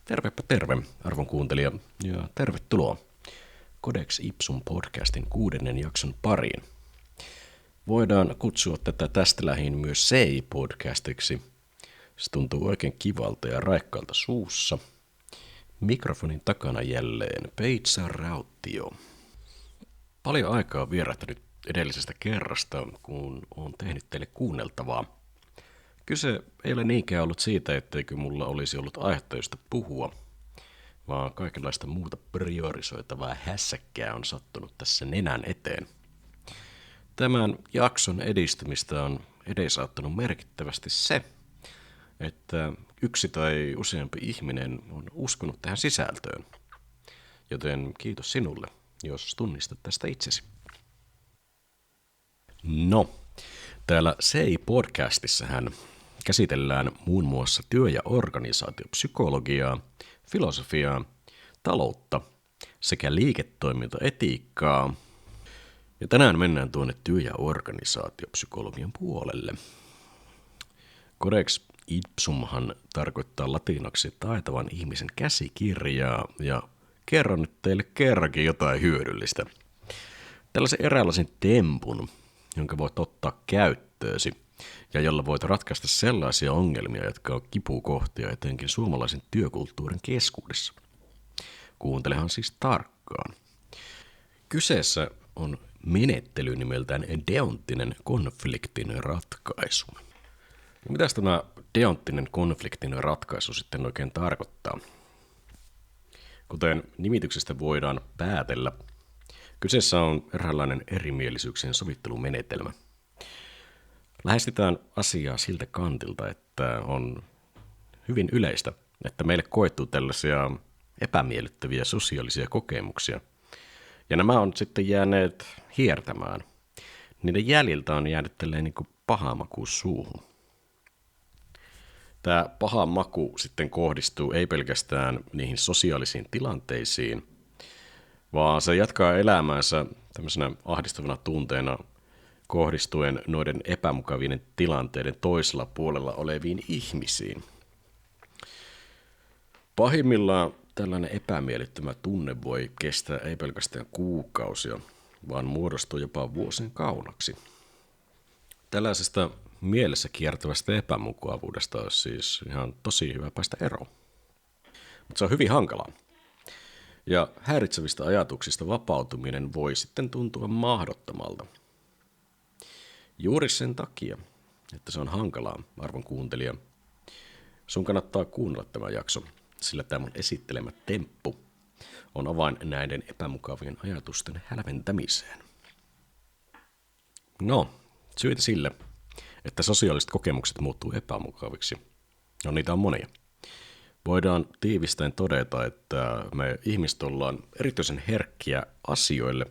Tervepä terve, arvon kuuntelija, ja tervetuloa Codex Ipsum podcastin 6. jakson pariin. Voidaan kutsua tätä tästä lähin myös CI-podcastiksi. Se tuntuu oikein kivalta ja raikkaalta suussa. Mikrofonin takana jälleen Peitsa Rauttio. Paljon aikaa on vierähtänyt edellisestä kerrasta, kun olen tehnyt teille kuunneltavaa. Kyse ei ole niinkään ollut siitä, etteikö mulla olisi ollut aihetta josta puhua, vaan kaikenlaista muuta priorisoitavaa hässäkkää on sattunut tässä nenän eteen. Tämän jakson edistymistä on edesauttanut merkittävästi se, että yksi tai useampi ihminen on uskonut tähän sisältöön. Joten kiitos sinulle, jos tunnistat tästä itsesi. No, täällä CI-podcastissahan käsitellään muun muassa työ- ja organisaatiopsykologiaa, filosofiaa, taloutta sekä liiketoimintaetiikkaa. Ja tänään mennään tuonne työ- ja organisaatiopsykologian puolelle. Codex Ipsumhan tarkoittaa latinaksi taitavan ihmisen käsikirjaa, ja kerron nyt teille kerrankin jotain hyödyllistä. Tällaisen eräänlaisen tempun, jonka voit ottaa käyttöösi, ja jolla voit ratkaista sellaisia ongelmia, jotka on kipukohtia etenkin suomalaisen työkulttuurin keskuudessa. Kuuntelehan siis tarkkaan. Kyseessä on menettely nimeltään deonttinen konfliktin ratkaisu. Ja mitäs tämä deonttinen konfliktin ratkaisu sitten oikein tarkoittaa? Kuten nimityksestä voidaan päätellä, kyseessä on eräänlainen erimielisyyksien sovittelumenetelmä. Lähestytään asiaa siltä kantilta, että on hyvin yleistä, että meille koituu tällaisia epämiellyttäviä sosiaalisia kokemuksia. Ja nämä on sitten jääneet hiertämään. Niiden jäljiltä on jäänyt tälleen niin kuin paha maku suuhun. Tämä paha maku sitten kohdistuu ei pelkästään niihin sosiaalisiin tilanteisiin, vaan se jatkaa elämäänsä tämmöisenä ahdistavana tunteena kohdistuen noiden epämukavien tilanteiden toisella puolella oleviin ihmisiin. Pahimmillaan tällainen epämiellyttävä tunne voi kestää ei pelkästään kuukausia, vaan muodostuu jopa vuosien kaunaksi. Tällaisesta mielessä kiertävästä epämukavuudesta olisi siis ihan tosi hyvä päästä eroon. Mutta se on hyvin hankalaa. Ja häiritsevistä ajatuksista vapautuminen voi sitten tuntua mahdottomalta. Juuri sen takia, että se on hankalaa, arvon kuuntelija, sun kannattaa kuunnella tämä jakso, sillä tämä mun esittelemä temppu on avain näiden epämukavien ajatusten hälventämiseen. No, syitä sille, että sosiaaliset kokemukset muuttuu epämukaviksi. No, niitä on monia. Voidaan tiivistäen todeta, että me ihmiset ollaan erityisen herkkiä asioille,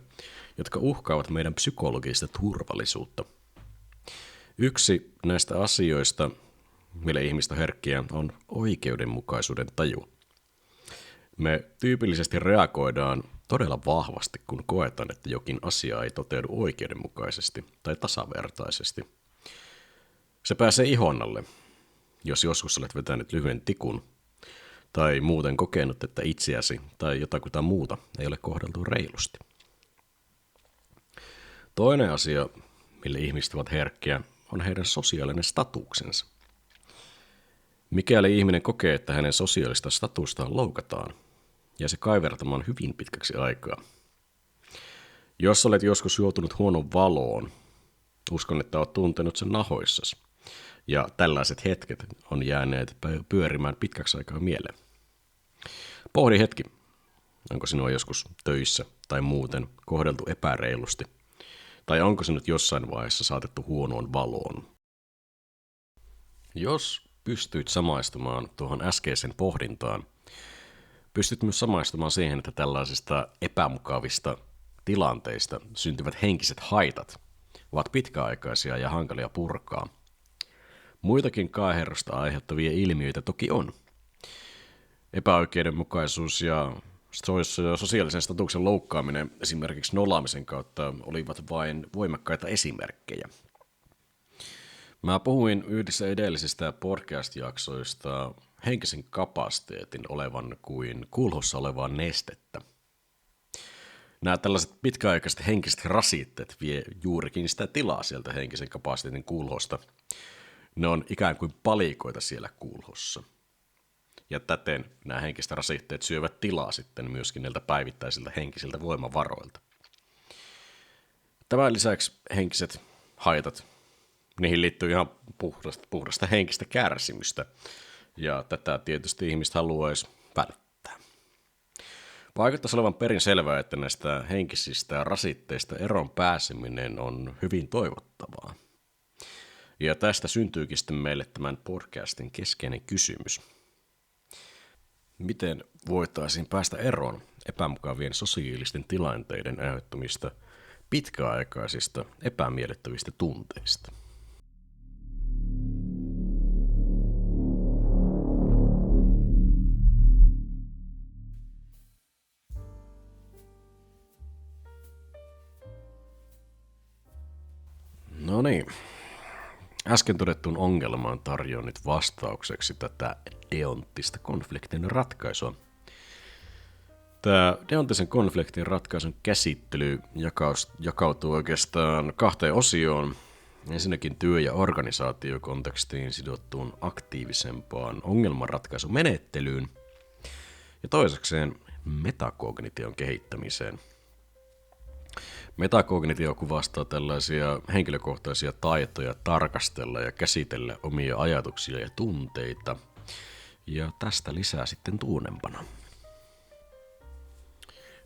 jotka uhkaavat meidän psykologista turvallisuutta. Yksi näistä asioista, mille ihmistä herkkiä, on oikeudenmukaisuuden taju. Me tyypillisesti reagoidaan todella vahvasti, kun koetaan, että jokin asia ei toteudu oikeudenmukaisesti tai tasavertaisesti. Se pääsee ihon alle, jos joskus olet vetänyt lyhyen tikun, tai muuten kokenut, että itseäsi tai jotakuta muuta ei ole kohdeltu reilusti. Toinen asia, mille ihmiset ovat herkkiä, on heidän sosiaalinen statuksensa. Mikäli ihminen kokee, että hänen sosiaalista statustaan loukataan, jää se kaivertamaan hyvin pitkäksi aikaa. Jos olet joskus joutunut huonon valoon, uskon, että olet tuntenut sen nahoissasi, ja tällaiset hetket on jääneet pyörimään pitkäksi aikaa mieleen. Pohdi hetki, onko sinua joskus töissä tai muuten kohdeltu epäreilusti, tai onko sinut jossain vaiheessa saatettu huonoon valoon. Jos pystyt samaistumaan tuohon äskeiseen pohdintaan, pystyt myös samaistumaan siihen, että tällaisista epämukavista tilanteista syntyvät henkiset haitat ovat pitkäaikaisia ja hankalia purkaa. Muitakin kaaherrosta aiheuttavia ilmiöitä toki on. Epäoikeudenmukaisuus ja sosiaalisen statuksen loukkaaminen esimerkiksi nolaamisen kautta olivat vain voimakkaita esimerkkejä. Mä puhuin yhdessä edellisistä podcast-jaksoista henkisen kapasiteetin olevan kuin kulhossa olevaa nestettä. Nämä tällaiset pitkäaikaiset henkiset rasitteet vie juurikin sitä tilaa sieltä henkisen kapasiteetin kulhosta. Ne on ikään kuin palikoita siellä kulhossa. Ja täten nämä henkiset rasitteet syövät tilaa sitten myöskin näiltä päivittäisiltä henkisiltä voimavaroilta. Tämän lisäksi henkiset haitat, niihin liittyy ihan puhdasta henkistä kärsimystä. Ja tätä tietysti ihmiset haluaisi välttää. Vaikuttaisi olevan perin selvää, että näistä henkisistä rasitteista eroon pääseminen on hyvin toivottavaa. Ja tästä syntyykin sitten meille tämän podcastin keskeinen kysymys. Miten voitaisiin päästä eroon epämukavien sosiaalisten tilanteiden aiheuttamista pitkäaikaisista epämiellyttävistä tunteista? No niin. Äsken todettuun ongelmaan tarjoan nyt vastaukseksi tätä deonttista konfliktin ratkaisua. Tämä deonttisen konfliktin ratkaisun käsittely jakautuu oikeastaan kahteen osioon. Ensinnäkin työ- ja organisaatiokontekstiin sidottuun aktiivisempaan ongelmanratkaisumenettelyyn ja toisekseen metakognition kehittämiseen. Metakognitio kuvastaa tällaisia henkilökohtaisia taitoja tarkastella ja käsitellä omia ajatuksia ja tunteita, ja tästä lisää sitten tuunempana.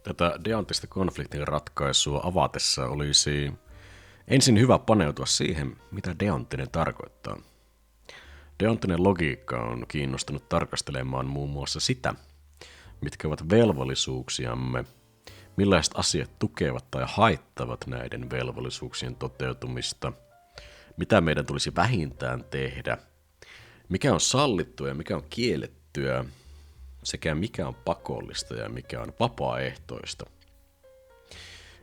Tätä deonttista konfliktin ratkaisua avatessa olisi ensin hyvä paneutua siihen, mitä deonttinen tarkoittaa. Deonttinen logiikka on kiinnostunut tarkastelemaan muun muassa sitä, mitkä ovat velvollisuuksiamme, millaiset asiat tukevat tai haittavat näiden velvollisuuksien toteutumista, mitä meidän tulisi vähintään tehdä, mikä on sallittua ja mikä on kiellettyä, sekä mikä on pakollista ja mikä on vapaaehtoista.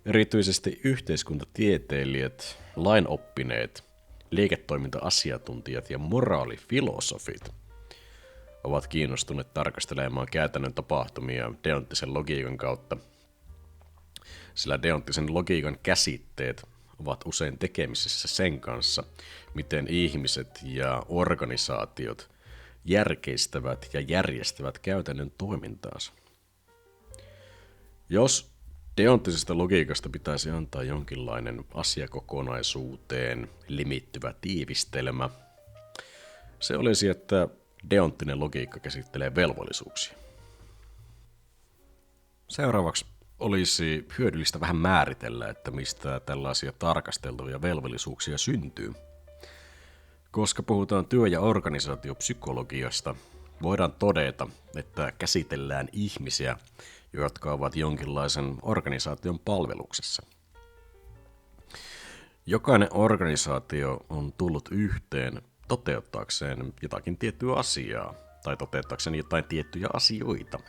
Erityisesti yhteiskuntatieteilijät, lainoppineet, liiketoiminta-asiantuntijat ja moraalifilosofit ovat kiinnostuneet tarkastelemaan käytännön tapahtumia deonttisen logiikan kautta, sillä deonttisen logiikan käsitteet ovat usein tekemisissä sen kanssa, miten ihmiset ja organisaatiot järkeistävät ja järjestävät käytännön toimintaansa. Jos deonttisesta logiikasta pitäisi antaa jonkinlainen asiakokonaisuuteen limittyvä tiivistelmä, se olisi, että deonttinen logiikka käsittelee velvollisuuksia. Seuraavaksi olisi hyödyllistä vähän määritellä, että mistä tällaisia tarkasteltavia velvollisuuksia syntyy. Koska puhutaan työ- ja organisaatiopsykologiasta, voidaan todeta, että käsitellään ihmisiä, jotka ovat jonkinlaisen organisaation palveluksessa. Jokainen organisaatio on tullut yhteen toteuttaakseen jotakin tiettyä asiaa tai toteuttaakseen jotain tiettyjä asioita.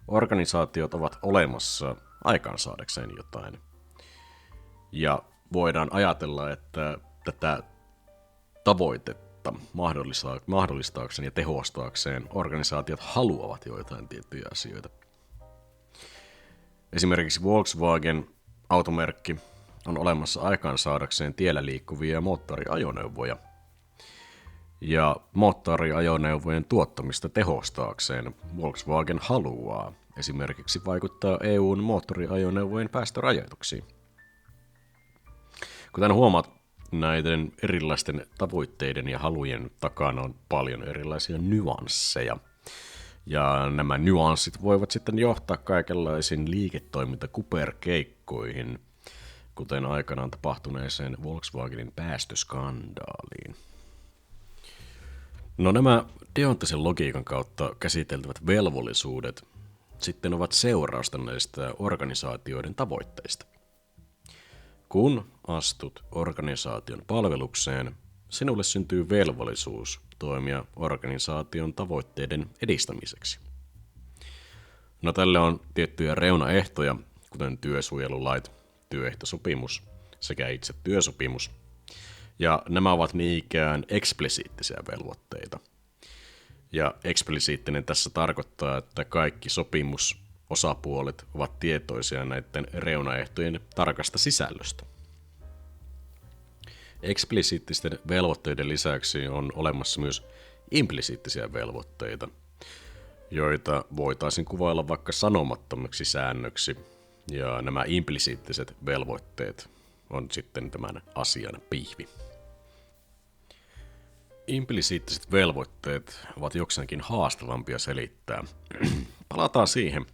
Organisaatiot ovat olemassa aikaansaadakseen jotain. Ja voidaan ajatella, että tätä tavoitetta mahdollistaakseen ja tehostaakseen organisaatiot haluavat joitain tiettyjä asioita. Esimerkiksi Volkswagen automerkki on olemassa aikaansaadakseen tiellä liikkuvia moottoriajoneuvoja. Ja moottoriajoneuvojen tuottamista tehostaakseen Volkswagen haluaa esimerkiksi vaikuttaa EU:n moottoriajoneuvojen päästörajoituksiin. Kuten huomaat, näiden erilaisten tavoitteiden ja halujen takana on paljon erilaisia nyansseja. Ja nämä nyanssit voivat sitten johtaa kaikenlaisiin liiketoimintakuperkeikkoihin, kuten aikanaan tapahtuneeseen Volkswagenin päästöskandaaliin. No nämä deonttisen logiikan kautta käsiteltävät velvollisuudet sitten ovat seurausta näistä organisaatioiden tavoitteista. Kun astut organisaation palvelukseen, sinulle syntyy velvollisuus toimia organisaation tavoitteiden edistämiseksi. No tälle on tiettyjä reunaehtoja, kuten työsuojelulait, työehtosopimus sekä itse työsopimus. Ja nämä ovat niinkään eksplisiittisiä velvoitteita. Ja eksplisiittinen tässä tarkoittaa, että kaikki sopimusosapuolet ovat tietoisia näiden reunaehtojen tarkasta sisällöstä. Eksplisiittisten velvoitteiden lisäksi on olemassa myös implisiittisiä velvoitteita, joita voitaisiin kuvailla vaikka sanomattomiksi säännöksi, ja nämä implisiittiset velvoitteet on sitten tämän asian pihvi. Implisiittiset velvoitteet ovat jokseenkin haastavampia selittää. Palataan siihen,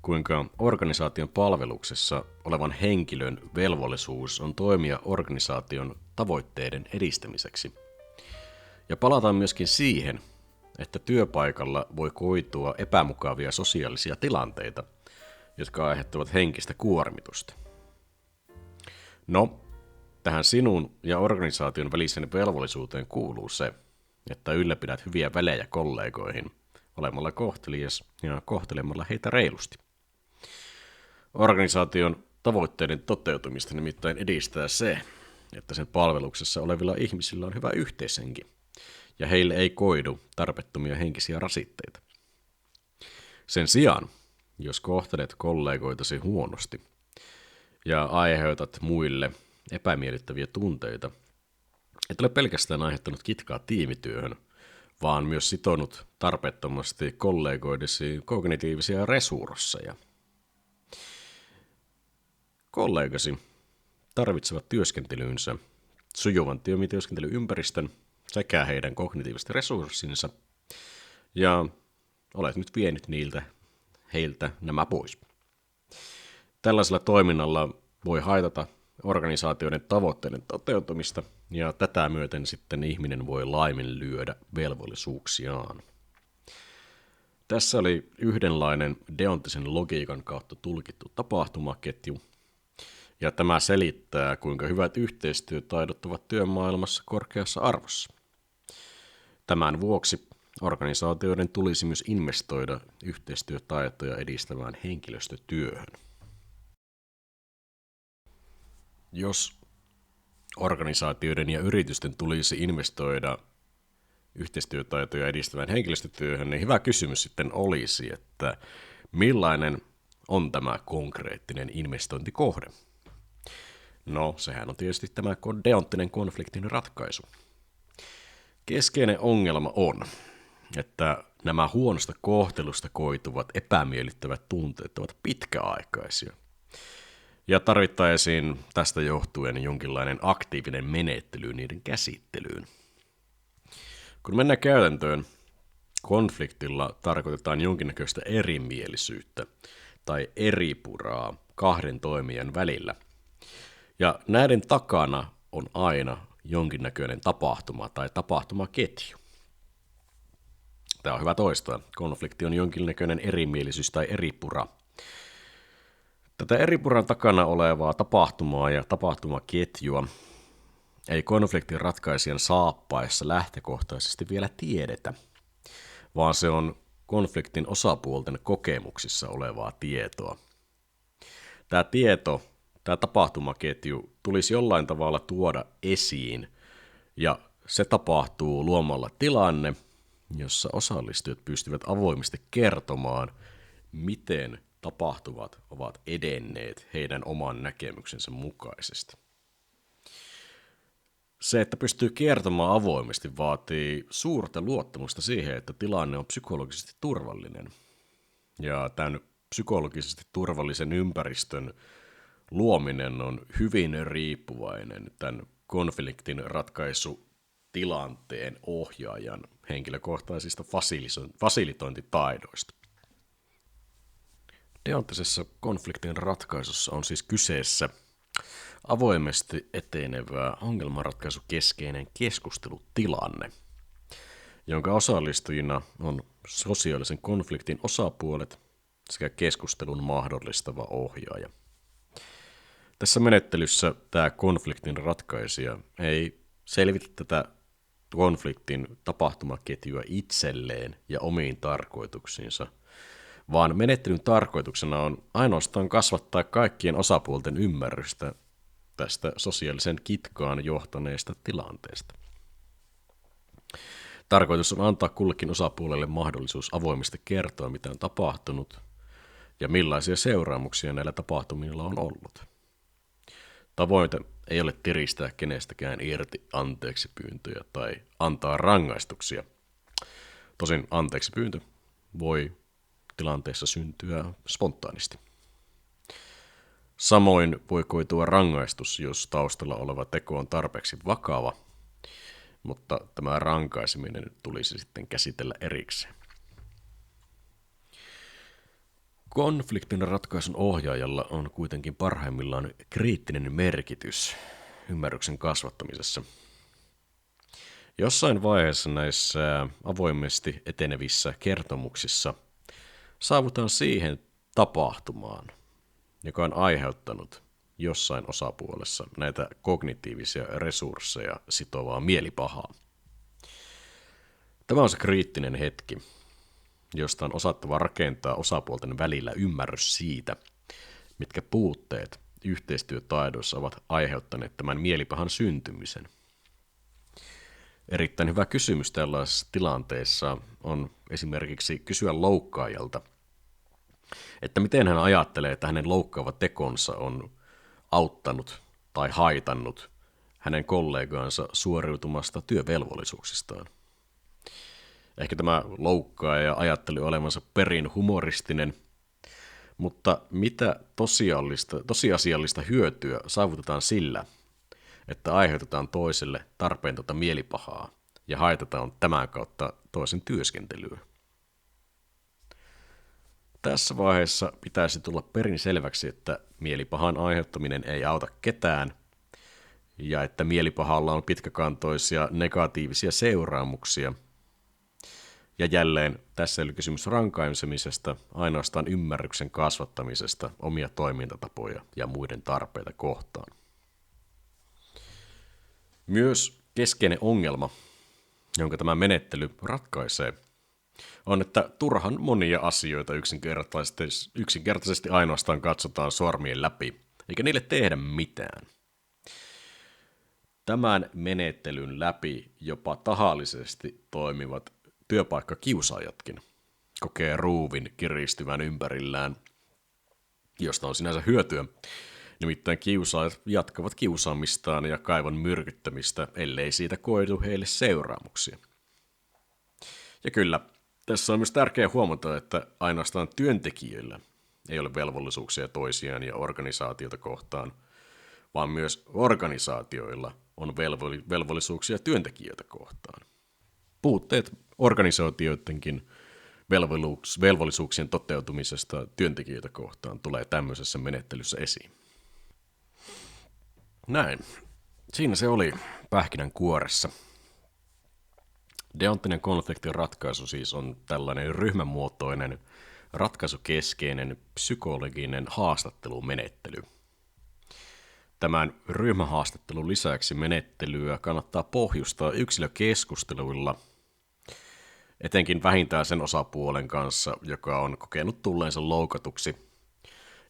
kuinka organisaation palveluksessa olevan henkilön velvollisuus on toimia organisaation tavoitteiden edistämiseksi. Ja palataan myöskin siihen, että työpaikalla voi koitua epämukavia sosiaalisia tilanteita, jotka aiheuttavat henkistä kuormitusta. No, tähän sinun ja organisaation välisen velvollisuuteen kuuluu se, että ylläpidät hyviä välejä kollegoihin olemalla kohtelias ja kohtelemalla heitä reilusti. Organisaation tavoitteiden toteutumista nimittäin edistää se, että sen palveluksessa olevilla ihmisillä on hyvä yhteishenki, ja heille ei koidu tarpeettomia henkisiä rasitteita. Sen sijaan, jos kohtelet kollegoitasi huonosti ja aiheutat muille epämiellyttäviä tunteita, et ole pelkästään aiheuttanut kitkaa tiimityöhön, vaan myös sitonut tarpeettomasti kollegoidesi kognitiivisia resursseja. Kollegasi tarvitsevat työskentelyynsä sujuvan työskentelyympäristön sekä heidän kognitiiviset resurssinsa, ja olet nyt vienyt heiltä nämä pois. Tällaisella toiminnalla voi haitata organisaatioiden tavoitteiden toteutumista, ja tätä myöten sitten ihminen voi laiminlyödä velvollisuuksiaan. Tässä oli yhdenlainen deonttisen logiikan kautta tulkittu tapahtumaketju, ja tämä selittää, kuinka hyvät yhteistyötaidot ovat työmaailmassa korkeassa arvossa. Tämän vuoksi organisaatioiden tulisi myös investoida yhteistyötaitoja edistävään henkilöstötyöhön. Jos organisaatioiden ja yritysten tulisi investoida yhteistyötaitoja edistävään henkilöstötyöhön, niin hyvä kysymys sitten olisi, että millainen on tämä konkreettinen investointikohde? No, sehän on tietysti tämä deonttinen konfliktin ratkaisu. Keskeinen ongelma on, että nämä huonosta kohtelusta koituvat epämiellyttävät tunteet ovat pitkäaikaisia. Ja tarvittaisiin tästä johtuen jonkinlainen aktiivinen menettely niiden käsittelyyn. Kun mennään käytäntöön, konfliktilla tarkoitetaan jonkinnäköistä erimielisyyttä tai eripuraa kahden toimijan välillä. Ja näiden takana on aina jonkinnäköinen tapahtuma tai tapahtumaketju. Tämä on hyvä toistaa. Konflikti on jonkinnäköinen erimielisyys tai eripura. Tätä eripuran takana olevaa tapahtumaa ja tapahtumaketjua ei konfliktin ratkaisijan saappaessa lähtökohtaisesti vielä tiedetä, vaan se on konfliktin osapuolten kokemuksissa olevaa tietoa. Tämä tapahtumaketju tulisi jollain tavalla tuoda esiin, ja se tapahtuu luomalla tilanne, jossa osallistujat pystyvät avoimesti kertomaan, miten tapahtumat ovat edenneet heidän oman näkemyksensä mukaisesti. Se, että pystyy kertomaan avoimesti, vaatii suurta luottamusta siihen, että tilanne on psykologisesti turvallinen. Ja tämän psykologisesti turvallisen ympäristön luominen on hyvin riippuvainen tämän konfliktin ratkaisutilanteen ohjaajan henkilökohtaisista fasilitointitaidoista. Deonttisessa konfliktin ratkaisussa on siis kyseessä avoimesti etenevä ongelmanratkaisukeskeinen keskustelutilanne, jonka osallistujina on sosiaalisen konfliktin osapuolet sekä keskustelun mahdollistava ohjaaja. Tässä menettelyssä tämä konfliktin ratkaisija ei selvitä tätä konfliktin tapahtumaketjua itselleen ja omiin tarkoituksiinsa, vaan menettelyn tarkoituksena on ainoastaan kasvattaa kaikkien osapuolten ymmärrystä tästä sosiaalisen kitkaan johtaneesta tilanteesta. Tarkoitus on antaa kullekin osapuolelle mahdollisuus avoimesti kertoa, mitä on tapahtunut ja millaisia seuraamuksia näillä tapahtumilla on ollut. Tavoite ei ole tiristää kenestäkään irti anteeksipyyntöjä tai antaa rangaistuksia. Tosin anteeksipyyntö voi tilanteessa syntyä spontaanisti. Samoin voi koitua rangaistus, jos taustalla oleva teko on tarpeeksi vakava, mutta tämä rankaiseminen tulisi sitten käsitellä erikseen. Konfliktin ratkaisun ohjaajalla on kuitenkin parhaimmillaan kriittinen merkitys ymmärryksen kasvattamisessa. Jossain vaiheessa näissä avoimesti etenevissä kertomuksissa saavutaan siihen tapahtumaan, joka on aiheuttanut jossain osapuolessa näitä kognitiivisia resursseja sitovaa mielipahaa. Tämä on se kriittinen hetki, josta on osattava rakentaa osapuolten välillä ymmärrys siitä, mitkä puutteet yhteistyötaidoissa ovat aiheuttaneet tämän mielipahan syntymisen. Erittäin hyvä kysymys tällaisessa tilanteessa on esimerkiksi kysyä loukkaajalta, että miten hän ajattelee, että hänen loukkaava tekonsa on auttanut tai haitannut hänen kollegaansa suoriutumasta työvelvollisuuksistaan. Ehkä tämä loukkaaja ajatteli olevansa perin humoristinen, mutta mitä tosiasiallista hyötyä saavutetaan sillä, että aiheutetaan toiselle tarpeentonta mielipahaa ja haitataan tämän kautta toisen työskentelyä? Tässä vaiheessa pitäisi tulla perin selväksi, että mielipahan aiheuttaminen ei auta ketään ja että mielipahalla on pitkäkantoisia negatiivisia seuraamuksia. Ja jälleen tässä ei ole kysymys rankaisemisesta, ainoastaan ymmärryksen kasvattamisesta omia toimintatapoja ja muiden tarpeita kohtaan. Myös keskeinen ongelma, jonka tämä menettely ratkaisee, on, että turhan monia asioita yksinkertaisesti ainoastaan katsotaan sormien läpi, eikä niille tehdä mitään. Tämän menettelyn läpi jopa tahallisesti toimivat työpaikkakiusaajatkin kokee ruuvin kiristyvän ympärillään, josta on sinänsä hyötyä. Nimittäin kiusaajat jatkavat kiusaamistaan ja kaivan myrkyttämistä, ellei siitä koidu heille seuraamuksia. Ja kyllä, tässä on myös tärkeää huomata, että ainoastaan työntekijöillä ei ole velvollisuuksia toisiaan ja organisaatiota kohtaan, vaan myös organisaatioilla on velvollisuuksia työntekijöitä kohtaan. Puutteet organisaatioidenkin velvollisuuksien toteutumisesta työntekijöitä kohtaan tulee tämmöisessä menettelyssä esiin. Näin. Siinä se oli pähkinänkuoressa. Deonttinen konfliktin ratkaisu siis on tällainen ryhmämuotoinen, ratkaisukeskeinen, psykologinen haastattelumenettely. Tämän ryhmähaastattelun lisäksi menettelyä kannattaa pohjustaa yksilökeskusteluilla, etenkin vähintään sen osapuolen kanssa, joka on kokenut tulleensa loukatuksi,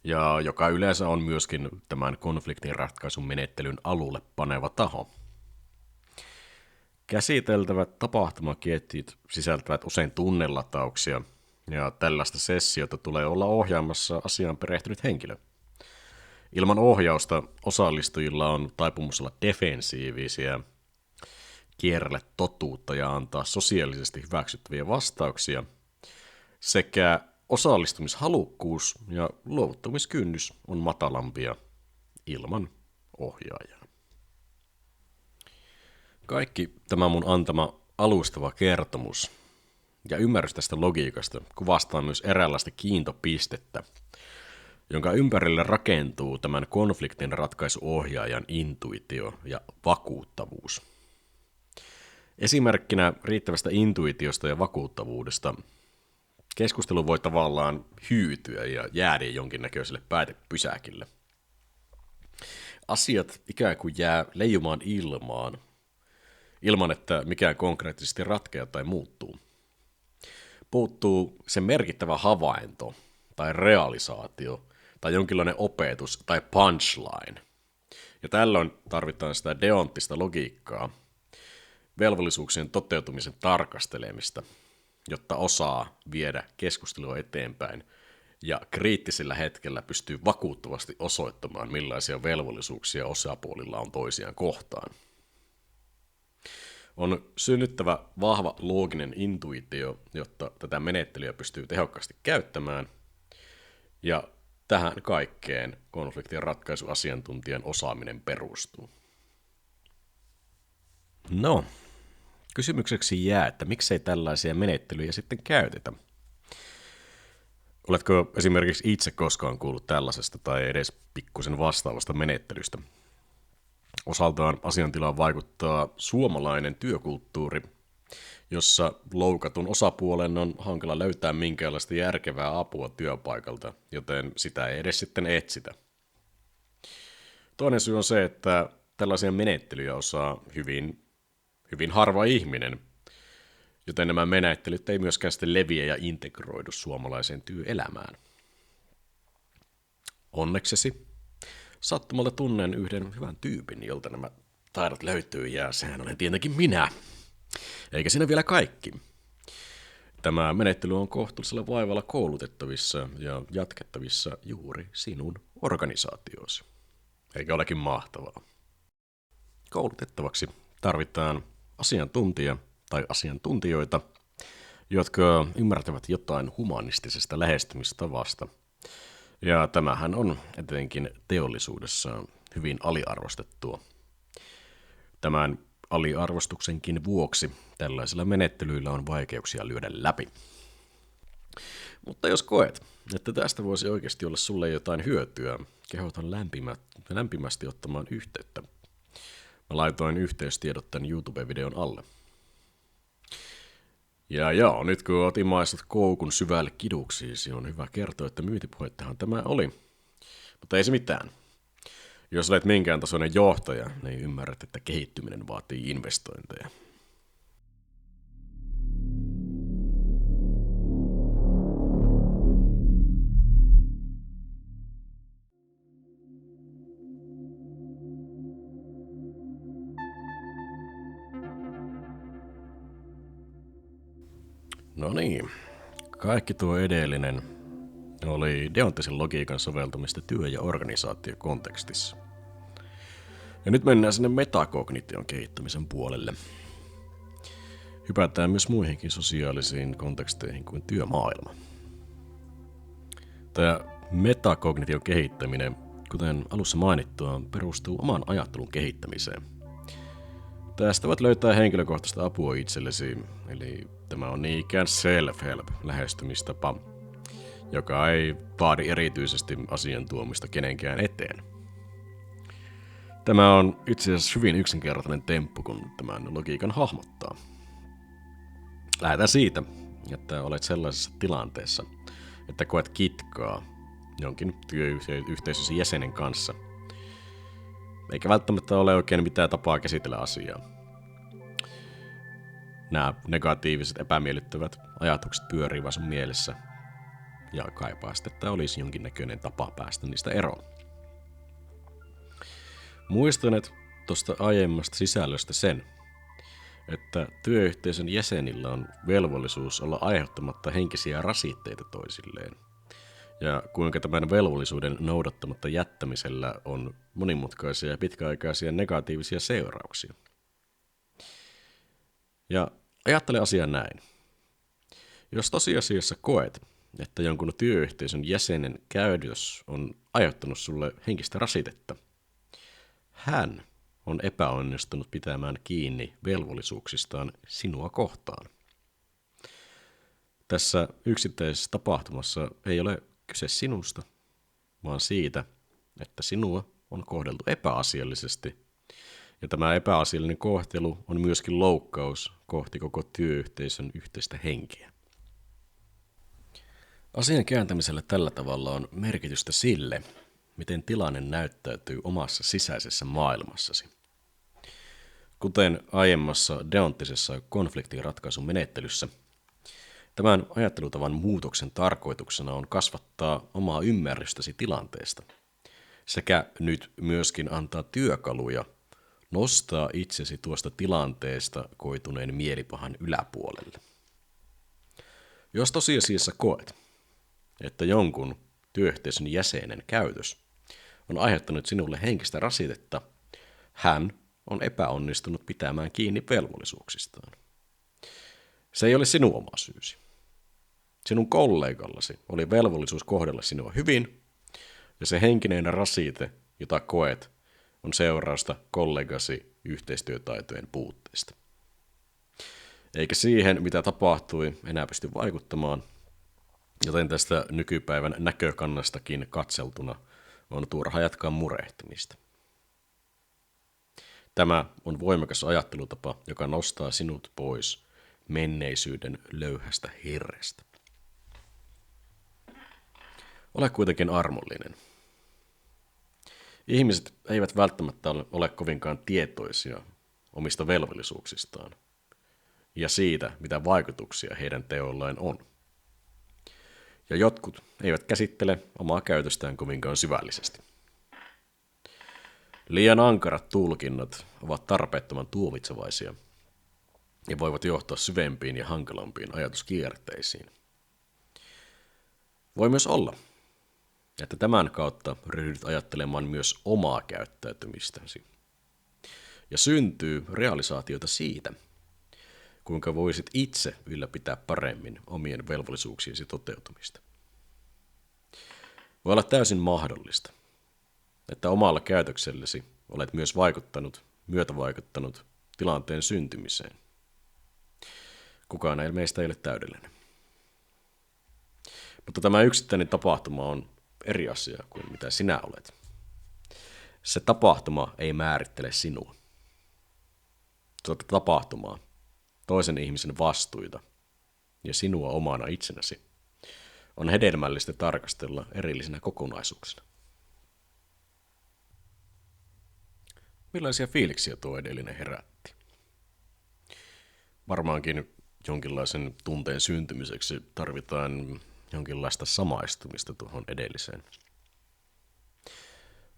ja joka yleensä on myöskin tämän konfliktin ratkaisun menettelyn alulle paneva taho. Käsiteltävät tapahtumaketjut sisältävät usein tunnelatauksia, ja tällaista sessiota tulee olla ohjaamassa asiaan perehtynyt henkilö. Ilman ohjausta osallistujilla on taipumus olla defensiivisiä, kierrellä totuutta ja antaa sosiaalisesti hyväksyttäviä vastauksia, sekä osallistumishalukkuus ja luovuttamiskynnys on matalampia ilman ohjaajaa. Kaikki tämä mun antama alustava kertomus ja ymmärrys tästä logiikasta kuvastaa myös eräänlaista kiintopistettä, jonka ympärille rakentuu tämän konfliktin ratkaisuohjaajan intuitio ja vakuuttavuus. Esimerkkinä riittävästä intuitiosta ja vakuuttavuudesta keskustelu voi tavallaan hyytyä ja jäädä jonkinnäköiselle päätepysäkille. Asiat ikään kuin jää leijumaan ilman että mikään konkreettisesti ratkeaa tai muuttuu. Puuttuu se merkittävä havainto tai realisaatio tai jonkinlainen opetus tai punchline. Ja tällöin tarvitaan sitä deonttista logiikkaa, velvollisuuksien toteutumisen tarkastelemista, jotta osaa viedä keskustelua eteenpäin ja kriittisellä hetkellä pystyy vakuuttavasti osoittamaan, millaisia velvollisuuksia osapuolilla on toisiaan kohtaan. On synnyttävä vahva looginen intuitio, jotta tätä menettelyä pystyy tehokkaasti käyttämään, ja tähän kaikkeen konfliktien ratkaisuasiantuntijan osaaminen perustuu. No, kysymykseksi jää, että miksei tällaisia menettelyjä sitten käytetä? Oletko esimerkiksi itse koskaan kuullut tällaisesta tai edes pikkusen vastaavasta menettelystä? Osaltaan asiantilaan vaikuttaa suomalainen työkulttuuri, jossa loukatun osapuolen on hankala löytää minkäänlaista järkevää apua työpaikalta, joten sitä ei edes sitten etsitä. Toinen syy on se, että tällaisia menettelyjä osaa hyvin harva ihminen, joten nämä menettelyt ei myöskään sitten leviä ja integroidu suomalaiseen työelämään. Onneksesi sattumalta tunnen yhden hyvän tyypin, jolta nämä taidot löytyy, ja sehän olen tietenkin minä. Eikä siinä vielä kaikki. Tämä menettely on kohtuullisella vaivalla koulutettavissa ja jatkettavissa juuri sinun organisaatioosi. Eikä olekin mahtavaa. Koulutettavaksi tarvitaan asiantuntija tai asiantuntijoita, jotka ymmärtävät jotain humanistisesta lähestymistavasta. Ja tämähän on etenkin teollisuudessa hyvin aliarvostettua. Tämän aliarvostuksenkin vuoksi tällaisilla menettelyillä on vaikeuksia lyödä läpi. Mutta jos koet, että tästä voisi oikeasti olla sulle jotain hyötyä, kehotan lämpimästi ottamaan yhteyttä. Mä laitoin yhteystiedot tämän YouTube-videon alle. Ja joo, nyt kun otin maistot koukun syvälle kiduksiisi, on hyvä kertoa, että myyntipuhettahan tämä oli. Mutta ei se mitään. Jos olet minkään tasoinen johtaja, niin ymmärrät, että kehittyminen vaatii investointeja. No niin, kaikki tuo edellinen oli deonttisen logiikan soveltamista työ- ja organisaatiokontekstissa. Ja nyt mennään sinne metakognition kehittämisen puolelle. Hypätään myös muihinkin sosiaalisiin konteksteihin kuin työmaailma. Tämä metakognition kehittäminen, kuten alussa mainittua, perustuu oman ajattelun kehittämiseen. Tästä voit löytää henkilökohtaista apua itsellesi, eli tämä on niin ikään self-help lähestymistapa, joka ei vaadi erityisesti asian tuomista kenenkään eteen. Tämä on itse asiassa hyvin yksinkertainen temppu, kun tämän logiikan hahmottaa. Lähdetään siitä, että olet sellaisessa tilanteessa, että koet kitkaa jonkin työyhteisösi jäsenen kanssa, eikä välttämättä ole oikein mitään tapaa käsitellä asiaa. Nämä negatiiviset, epämiellyttävät ajatukset pyörii vaan sun mielessä ja kaipaa sitten, että olisi jonkinnäköinen tapa päästä niistä eroon. Muistanet tuosta aiemmasta sisällöstä sen, että työyhteisön jäsenillä on velvollisuus olla aiheuttamatta henkisiä rasitteita toisilleen, ja kuinka tämän velvollisuuden noudattamatta jättämisellä on monimutkaisia ja pitkäaikaisia negatiivisia seurauksia. Ja ajattele asiaa näin. Jos tosiasiassa koet, että jonkun työyhteisön jäsenen käytös on aiheuttanut sulle henkistä rasitetta, hän on epäonnistunut pitämään kiinni velvollisuuksistaan sinua kohtaan. Tässä yksittäisessä tapahtumassa ei ole kyse sinusta, vaan siitä, että sinua on kohdeltu epäasiallisesti, ja tämä epäasiallinen kohtelu on myöskin loukkaus kohti koko työyhteisön yhteistä henkeä. Asian kääntämisellä tällä tavalla on merkitystä sille, miten tilanne näyttäytyy omassa sisäisessä maailmassasi. Kuten aiemmassa deonttisessa konfliktinratkaisun menettelyssä, tämän ajattelutavan muutoksen tarkoituksena on kasvattaa omaa ymmärrystäsi tilanteesta, sekä nyt myöskin antaa työkaluja nostaa itsesi tuosta tilanteesta koituneen mielipahan yläpuolelle. Jos tosiasiassa koet, että jonkun työyhteisön jäsenen käytös on aiheuttanut sinulle henkistä rasitetta, hän on epäonnistunut pitämään kiinni velvollisuuksistaan. Se ei ole sinun oma syysi. Sinun kollegallasi oli velvollisuus kohdella sinua hyvin, ja se henkinen rasite, jota koet, on seurausta kollegasi yhteistyötaitojen puutteesta. Eikä siihen, mitä tapahtui, enää pysty vaikuttamaan, joten tästä nykypäivän näkökannastakin katseltuna on turha jatkaa murehtimista. Tämä on voimakas ajattelutapa, joka nostaa sinut pois menneisyyden löyhästä hirrestä. Ole kuitenkin armollinen. Ihmiset eivät välttämättä ole kovinkaan tietoisia omista velvollisuuksistaan ja siitä, mitä vaikutuksia heidän teoillaan on. Ja jotkut eivät käsittele omaa käytöstään kovinkaan syvällisesti. Liian ankarat tulkinnat ovat tarpeettoman tuomitsevaisia ja voivat johtaa syvempiin ja hankalampiin ajatuskierteisiin. Voi myös olla, että tämän kautta ryhdyt ajattelemaan myös omaa käyttäytymistäsi. Ja syntyy realisaatiota siitä, kuinka voisit itse ylläpitää paremmin omien velvollisuuksiesi toteutumista. Voi olla täysin mahdollista, että omalla käytöksellesi olet myös myötävaikuttanut tilanteen syntymiseen. Kukaan meistä ei ole täydellinen. Mutta tämä yksittäinen tapahtuma on eri asia kuin mitä sinä olet. Se tapahtuma ei määrittele sinua. Tuota tapahtumaa, toisen ihmisen vastuita ja sinua omana itsenäsi on hedelmällistä tarkastella erillisinä kokonaisuuksina. Millaisia fiiliksiä tuo edellinen herätti? Varmaankin jonkinlaisen tunteen syntymiseksi tarvitaan jonkinlaista samaistumista tuohon edelliseen.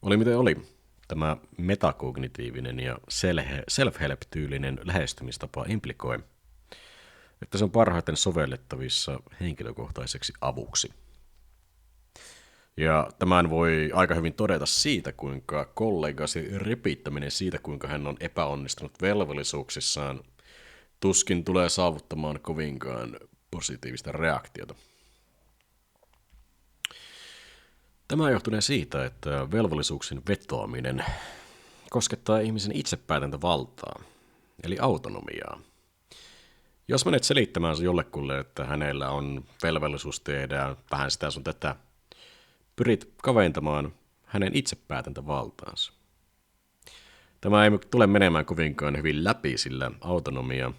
Oli miten oli, tämä metakognitiivinen ja self-help-tyylinen lähestymistapa implikoi, että se on parhaiten sovellettavissa henkilökohtaiseksi avuksi. Ja tämän voi aika hyvin todeta siitä, kuinka kollegasi repittäminen siitä, kuinka hän on epäonnistunut velvollisuuksissaan, tuskin tulee saavuttamaan kovinkaan positiivista reaktiota. Tämä johtunee siitä, että velvollisuuksien vetoaminen koskettaa ihmisen itsepäätäntävaltaa, eli autonomiaa. Jos menet selittämään jollekulle, että hänellä on velvollisuus tehdä vähän sitä sun tätä, pyrit kaventamaan hänen itsepäätäntävaltaansa. Tämä ei tule menemään kovinkaan hyvin läpi, sillä autonomia,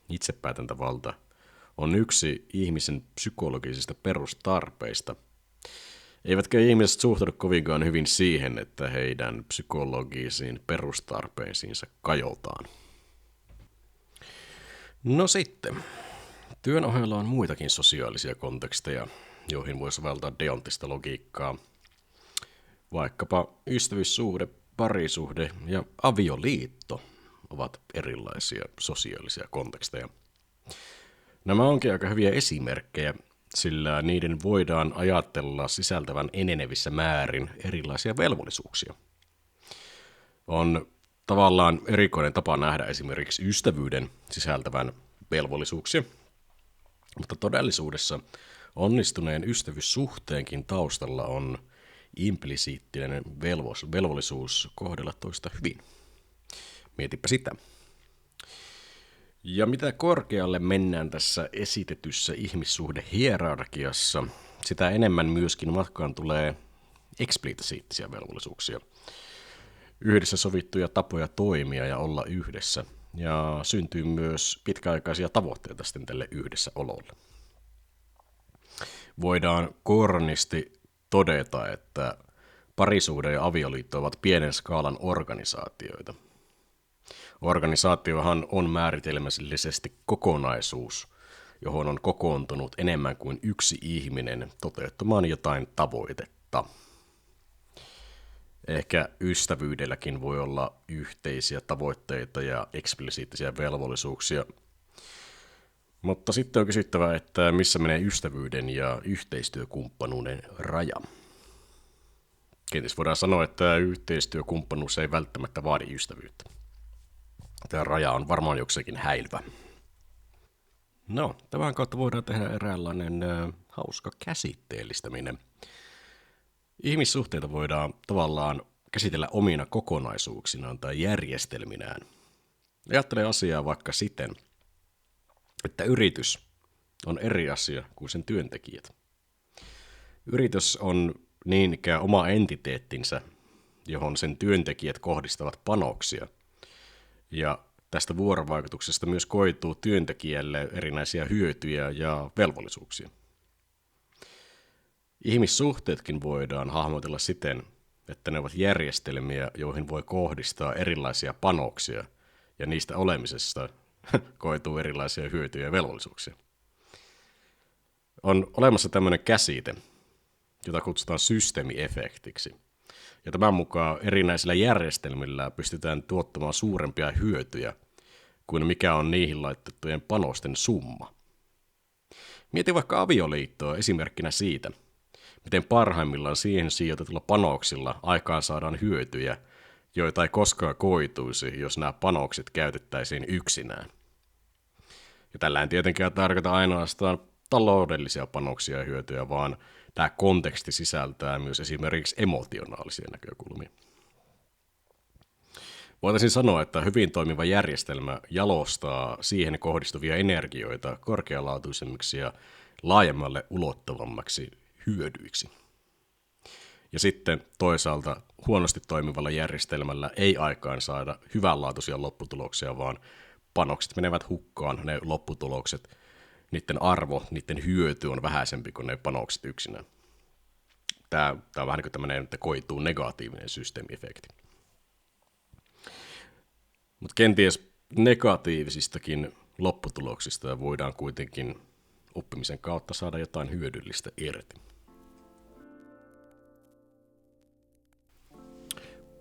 itsepäätäntävalta, on yksi ihmisen psykologisista perustarpeista. Eivätkä ihmiset suhtaudu kovinkaan hyvin siihen, että heidän psykologisiin perustarpeisiinsa kajotaan. No sitten, työn ohella on muitakin sosiaalisia konteksteja, joihin voi soveltaa deonttista logiikkaa. Vaikkapa ystävyyssuhde, parisuhde ja avioliitto ovat erilaisia sosiaalisia konteksteja. Nämä onkin aika hyviä esimerkkejä, sillä niiden voidaan ajatella sisältävän enenevissä määrin erilaisia velvollisuuksia. On tavallaan erikoinen tapa nähdä esimerkiksi ystävyyden sisältävän velvollisuuksia, mutta todellisuudessa onnistuneen ystävyyssuhteenkin taustalla on implisiittinen velvollisuus kohdella toista hyvin. Mietipä sitä. Ja mitä korkealle mennään tässä esitetyssä ihmissuhdehierarkiassa, sitä enemmän myöskin matkaan tulee eksplisiittisiä velvollisuuksia. Yhdessä sovittuja tapoja toimia ja olla yhdessä. Ja syntyy myös pitkäaikaisia tavoitteita sitten tälle yhdessäololle. Voidaan kornisti todeta, että parisuhde ja avioliitto ovat pienen skaalan organisaatioita. Organisaatiohan on määritelmällisesti kokonaisuus, johon on kokoontunut enemmän kuin yksi ihminen toteuttamaan jotain tavoitetta. Ehkä ystävyydelläkin voi olla yhteisiä tavoitteita ja eksplisiittisiä velvollisuuksia. Mutta sitten on kysyttävä, että missä menee ystävyyden ja yhteistyökumppanuuden raja. Kenties voidaan sanoa, että yhteistyökumppanuus ei välttämättä vaadi ystävyyttä. Tämä raja on varmaan jokseenkin häilyvä. No, tämän kautta voidaan tehdä eräänlainen hauska käsitteellistäminen. Ihmissuhteita voidaan tavallaan käsitellä omina kokonaisuuksinaan tai järjestelminään. Ajattele asiaa vaikka siten, että yritys on eri asia kuin sen työntekijät. Yritys on niin ikään oma entiteettinsä, johon sen työntekijät kohdistavat panoksia. Ja tästä vuorovaikutuksesta myös koituu työntekijälle erinäisiä hyötyjä ja velvollisuuksia. Ihmissuhteetkin voidaan hahmotella siten, että ne ovat järjestelmiä, joihin voi kohdistaa erilaisia panoksia, ja niistä olemisesta koituu erilaisia hyötyjä ja velvollisuuksia. On olemassa tämmöinen käsite, jota kutsutaan systeemiefektiksi. Ja tämän mukaan erinäisillä järjestelmillä pystytään tuottamaan suurempia hyötyjä kuin mikä on niihin laitettujen panosten summa. Mieti vaikka avioliittoa esimerkkinä siitä, miten parhaimmillaan siihen sijoitetulla panoksilla aikaan saadaan hyötyjä, joita ei koskaan koituisi, jos nämä panokset käytettäisiin yksinään. Ja tällä en tietenkään tarkoita ainoastaan taloudellisia panoksia ja hyötyjä, vaan tämä konteksti sisältää myös esimerkiksi emotionaalisia näkökulmia. Voitaisiin sanoa, että hyvin toimiva järjestelmä jalostaa siihen kohdistuvia energioita korkealaatuisemmiksi ja laajemmalle ulottavammaksi hyödyiksi. Ja sitten toisaalta huonosti toimivalla järjestelmällä ei aikaan saada hyvänlaatuisia lopputuloksia, vaan panokset menevät hukkaan, ne lopputulokset, niiden arvo, niiden hyöty on vähäisempi kuin ne panokset yksinään. Tämä on vähän niin kuin tämmöinen, että koituu negatiivinen systeemiefekti. Mutta kenties negatiivisistakin lopputuloksista voidaan kuitenkin oppimisen kautta saada jotain hyödyllistä irti.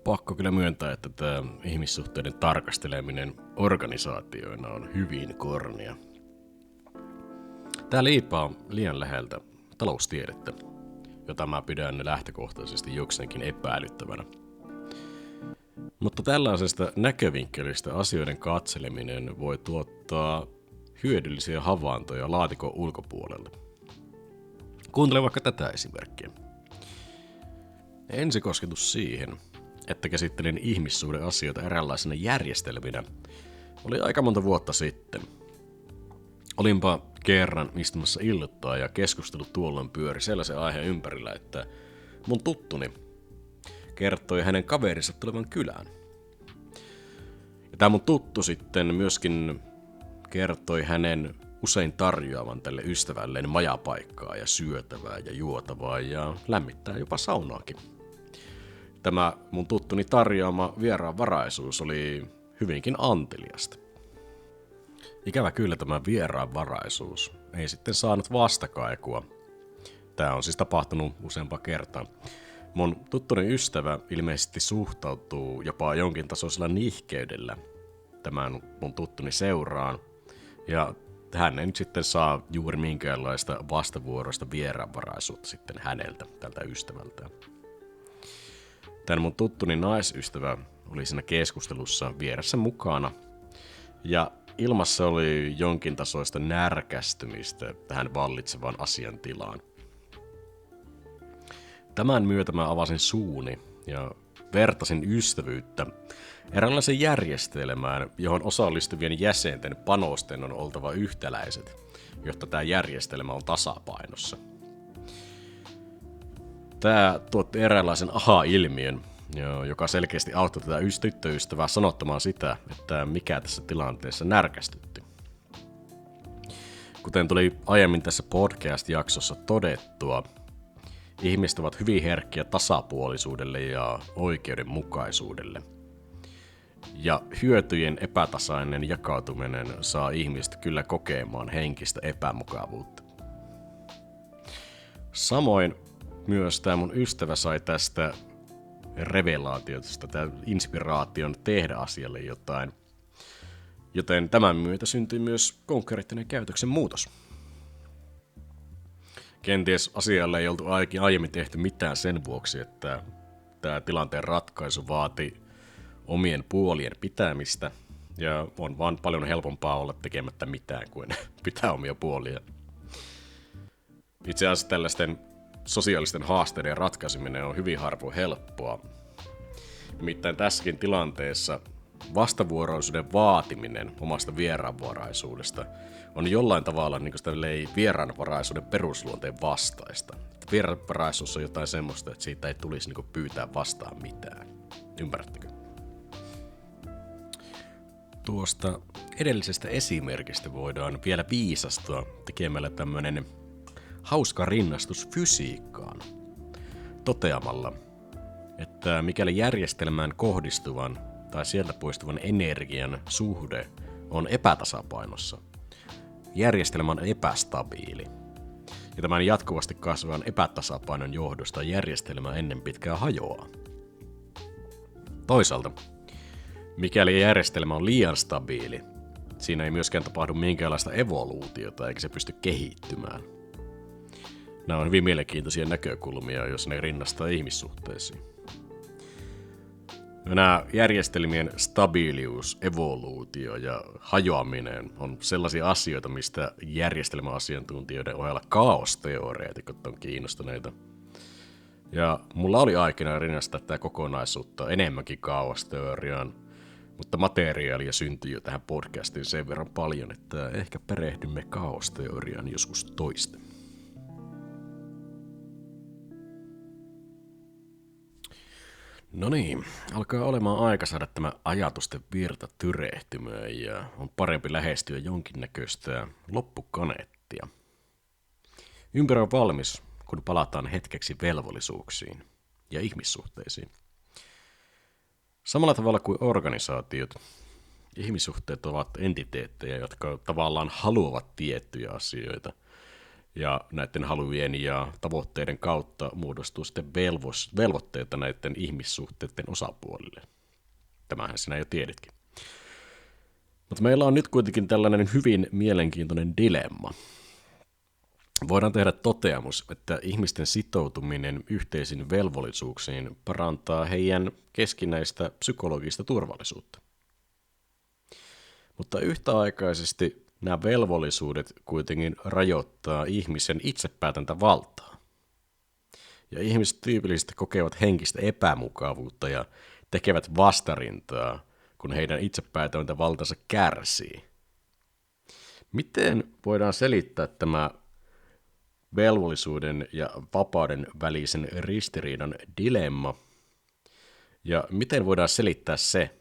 Pakko kyllä myöntää, että tämä ihmissuhteiden tarkasteleminen organisaatioina on hyvin kornia. Tämä liipaa liian läheltä taloustiedettä, jota mä pidän lähtökohtaisesti jokseenkin epäilyttävänä. Mutta tällaisesta näkövinkkelistä asioiden katseleminen voi tuottaa hyödyllisiä havaintoja laatikon ulkopuolelle. Kuuntele vaikka tätä esimerkkiä. Ensikosketus siihen, että käsittelin ihmissuhdeasioita eräänlaisena järjestelminä, oli aika monta vuotta sitten. Olinpa kerran istumassa illuttaa ja keskustelu tuolloin pyöri sellaisen aiheen ympärillä, että mun tuttuni kertoi hänen kaverinsa tulevan kylään. Ja tämä mun tuttu sitten myöskin kertoi hänen usein tarjoavan tälle ystävälleen majapaikkaa ja syötävää ja juotavaa ja lämmittää jopa saunaakin. Tämä mun tuttuni tarjoama vieraanvaraisuus oli hyvinkin anteliasta. Ikävä kyllä tämä vieraanvaraisuus ei sitten saanut vastakaikua. Tämä on siis tapahtunut useampaa kertaa. Mun tuttuni ystävä ilmeisesti suhtautuu jopa jonkin tasoisella nihkeydellä tämän mun tuttuni seuraan, ja hän ei nyt sitten saa juuri minkäänlaista vastavuoroista vieraanvaraisuutta sitten häneltä, tältä ystävältään. Tämän mun tuttuni naisystävä oli siinä keskustelussa vieressä mukana, ja ilmassa oli jonkin tasoista närkästymistä tähän vallitsevaan asiantilaan. Tämän myötä mä avasin suuni ja vertasin ystävyyttä eräänlaisen järjestelmään, johon osallistuvien jäsenten panosten on oltava yhtäläiset, jotta tämä järjestelmä on tasapainossa. Tämä tuotti eräänlaisen aha-ilmiön, joka selkeästi auttoi tätä tyttöystävää sanottamaan sitä, että mikä tässä tilanteessa närkästytti. Kuten tuli aiemmin tässä podcast-jaksossa todettua, ihmiset ovat hyvin herkkiä tasapuolisuudelle ja oikeudenmukaisuudelle. Ja hyötyjen epätasainen jakautuminen saa ihmiset kyllä kokemaan henkistä epämukavuutta. Samoin myös tämä mun ystävä sai tästä revelaatiota, tai inspiraation tehdä asialle jotain. Joten tämän myötä syntyi myös konkreettinen käytöksen muutos. Kenties asialle ei oltu aiemmin tehty mitään sen vuoksi, että tämä tilanteen ratkaisu vaati omien puolien pitämistä, ja on vaan paljon helpompaa olla tekemättä mitään kuin pitää omia puolia. Itse asiassa tällaisten sosiaalisten haasteiden ratkaiseminen on hyvin harvoin helppoa. Nimittäin tässäkin tilanteessa vastavuoroisuuden vaatiminen omasta vieraanvaraisuudesta on jollain tavalla niin kuin vieraanvaraisuuden perusluonteen vastaista. Vieraanvaraisuus on jotain semmoista, että siitä ei tulisi niin kuin pyytää vastaan mitään. Ymmärrättekö? Tuosta edellisestä esimerkistä voidaan vielä viisastua tekemällä tämmöinen hauska rinnastus fysiikkaan. Toteamalla, että mikäli järjestelmään kohdistuvan tai sieltä poistuvan energian suhde on epätasapainossa, järjestelmä on epästabiili. Ja tämän jatkuvasti kasvavan epätasapainon johdosta järjestelmä ennen pitkää hajoaa. Toisaalta, mikäli järjestelmä on liian stabiili, siinä ei myöskään tapahdu minkäänlaista evoluutiota eikä se pysty kehittymään. Nämä on hyvin mielenkiintoisia näkökulmia, jos ne rinnastaa ihmissuhteisiin. Nämä järjestelmien stabiilius, evoluutio ja hajoaminen on sellaisia asioita, mistä järjestelmäasiantuntijoiden ohella kaosteoreetikot on kiinnostuneita. Ja mulla oli aikana rinnastaa tätä kokonaisuutta enemmänkin kaosteoriaan, mutta materiaalia syntyi jo tähän podcastiin sen verran paljon, että ehkä perehdymme kaosteoriaan joskus toista. No niin, alkaa olemaan aika saada tämä ajatusten virta tyrehtymään ja on parempi lähestyä jonkinnäköistä loppukaneettia. Ympyrä on valmis, kun palataan hetkeksi velvollisuuksiin ja ihmissuhteisiin. Samalla tavalla kuin organisaatiot, ihmissuhteet ovat entiteettejä, jotka tavallaan haluavat tiettyjä asioita. Ja näiden halujen ja tavoitteiden kautta muodostuu sitten velvoitteita näiden ihmissuhteiden osapuolille. Tämähän sinä jo tieditkin. Mutta meillä on nyt kuitenkin tällainen hyvin mielenkiintoinen dilemma. Voidaan tehdä toteamus, että ihmisten sitoutuminen yhteisiin velvollisuuksiin parantaa heidän keskinäistä psykologista turvallisuutta. Mutta yhtäaikaisesti nämä velvollisuudet kuitenkin rajoittaa ihmisen itsepäätäntävaltaa. Ja ihmiset tyypillisesti kokevat henkistä epämukavuutta ja tekevät vastarintaa, kun heidän itsepäätäntävaltansa kärsii. Miten voidaan selittää tämä velvollisuuden ja vapauden välisen ristiriidan dilemma? Ja miten voidaan selittää se,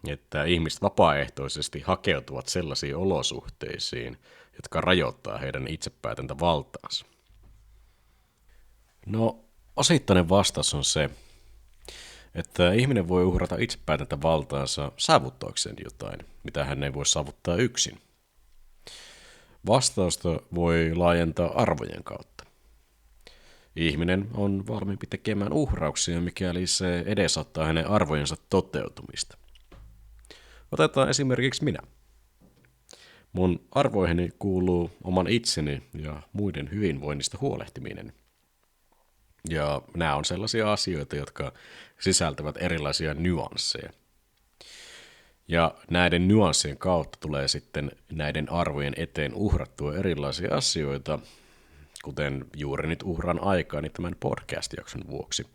että ihmiset vapaaehtoisesti hakeutuvat sellaisiin olosuhteisiin, jotka rajoittaa heidän itsepäätäntävaltaansa? No, osittainen vastaus on se, että ihminen voi uhrata itsepäätäntävaltaansa saavuttaakseen jotain, mitä hän ei voi saavuttaa yksin. Vastausta voi laajentaa arvojen kautta. Ihminen on valmiimpi tekemään uhrauksia, mikäli se edesauttaa hänen arvojensa toteutumista. Otetaan esimerkiksi minä. Mun arvoihini kuuluu oman itseni ja muiden hyvinvoinnista huolehtiminen. Ja nämä on sellaisia asioita, jotka sisältävät erilaisia nyansseja. Ja näiden nyanssien kautta tulee sitten näiden arvojen eteen uhrattua erilaisia asioita, kuten juuri nyt uhran aikaani tämän podcast-jakson vuoksi.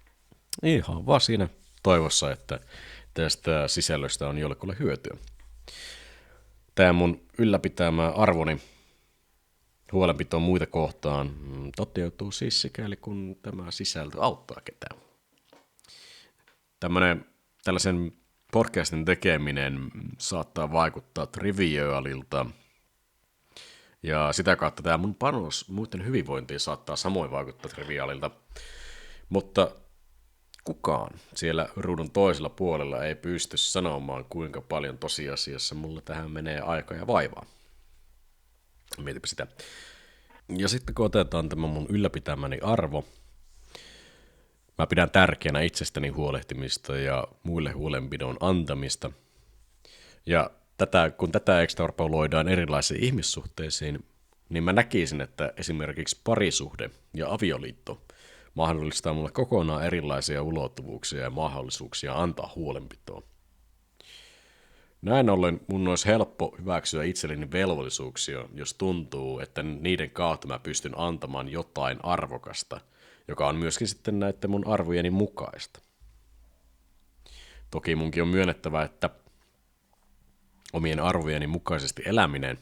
Ihan vaan siinä toivossa, että tästä sisällöstä on jollekulle hyötyä. Tämä mun ylläpitämä arvoni huolenpito muita kohtaan toteutuu siis sikäli, kun tämä sisältö auttaa ketään. Tällaisen podcastin tekeminen saattaa vaikuttaa triviaalilta, ja sitä kautta tämä mun panos muiden hyvinvointiin saattaa samoin vaikuttaa triviaalilta, mutta kukaan siellä ruudun toisella puolella ei pysty sanomaan, kuinka paljon tosiasiassa mulla tähän menee aikaa ja vaivaa. Mietipä sitä. Ja sitten kun otetaan tämä mun ylläpitämäni arvo, Mä pidän tärkeänä itsestäni huolehtimista ja muille huolenpidon antamista. Ja kun tätä ekstrapoloidaan erilaisiin ihmissuhteisiin, niin mä näkisin, että esimerkiksi parisuhde ja avioliitto mahdollistaa mulle kokonaan erilaisia ulottuvuuksia ja mahdollisuuksia antaa huolenpitoa. Näin ollen mun olisi helppo hyväksyä itselleni velvollisuuksia, jos tuntuu, että niiden kautta mä pystyn antamaan jotain arvokasta, joka on myöskin sitten näiden mun arvojeni mukaista. Toki munkin on myönnettävä, että omien arvojeni mukaisesti eläminen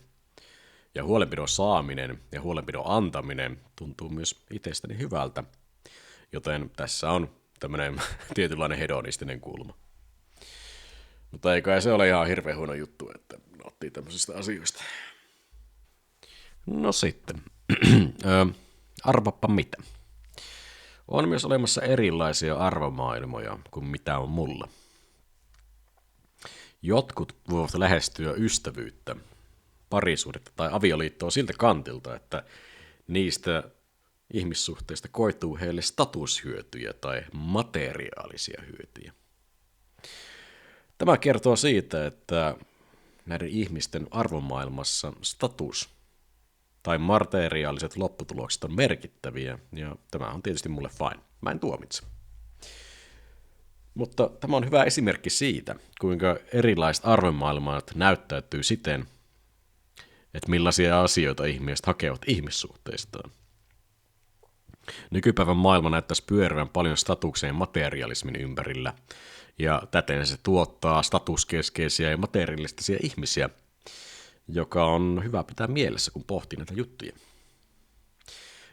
ja huolenpidon saaminen ja huolenpidon antaminen tuntuu myös itsestäni hyvältä, joten tässä on tämmöinen tietynlainen hedonistinen kulma. Mutta ei kai se ole ihan hirveän huono juttu, että nauttii tämmöisistä asioista. No sitten, arvappa mitä. On myös olemassa erilaisia arvomaailmoja kuin mitä on mulla. Jotkut voivat lähestyä ystävyyttä, parisuhdetta tai avioliittoa siltä kantilta, että niistä ihmissuhteista koituu heille statushyötyjä tai materiaalisia hyötyjä. Tämä kertoo siitä, että näiden ihmisten arvomaailmassa status tai materiaaliset lopputulokset on merkittäviä, ja tämä on tietysti mulle fine. Mä en tuomitse. Mutta tämä on hyvä esimerkki siitä, kuinka erilaiset arvomaailmat näyttäytyy siten, että millaisia asioita ihmiset hakevat ihmissuhteistaan. Nykypäivän maailma näyttäisi pyörivän paljon statuksen ja materialismin ympärillä, ja täten se tuottaa statuskeskeisiä ja materialistisia ihmisiä, joka on hyvä pitää mielessä, kun pohtii näitä juttuja.